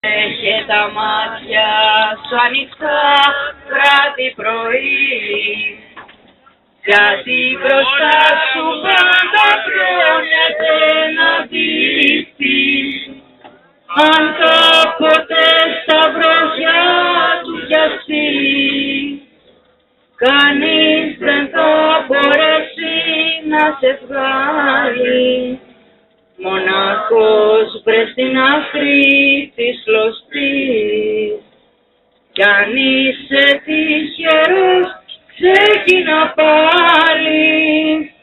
Έχε τα μάτια σου ανοιχτά βράδυ πρωί, γιατί μπροστά σου πάντα κρόνεται να δείχνεις. Αν κάποτε στα βροχιά του πιαστεί, κανείς δεν θα μπορέσει να σε βγάλει. Μοναχός βρες στην άκρη της κλωστής, κι αν είσαι τυχερός ξεκινά πάλι.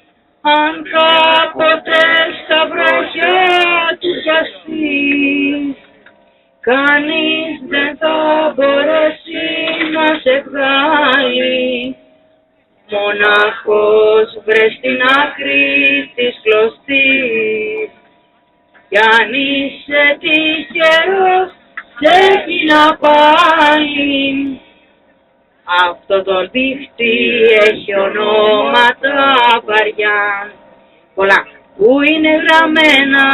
Αν κάποτε στα βροχιά του πιαστείς, κανείς δεν θα μπορέσει να σε βγάλει. Μοναχός βρες στην άκρη της κλωστής, κι αν είσαι τυχερός ξεκινά πάλι. Αυτό το δίχτυ έχει ονόματα βαριά, πολλά που είναι γραμμένα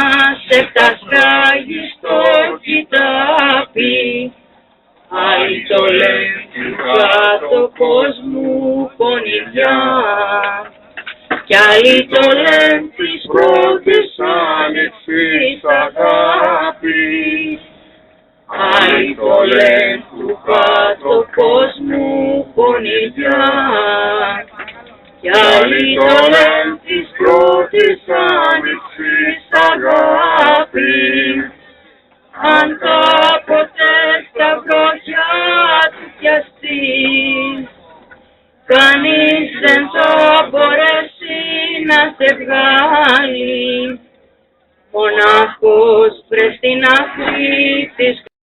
σε φτασχάγιστο κοιτάπι. Άλλοι το λένε του κάτω κόσμου πονηριά, κι άλλοι το λένε της πρώτης άνοιξης αγάπης. Άλλοι το λένε του κάτω κόσμου πονηριά, κι άλλοι το λένε της πρώτης άνοιξης αγάπης. Αν κάποτε στα βροχιά του πιαστείς, κανείς δεν θα μπορέσει να σε βγάλει. Μοναχός βρες στην άκρη της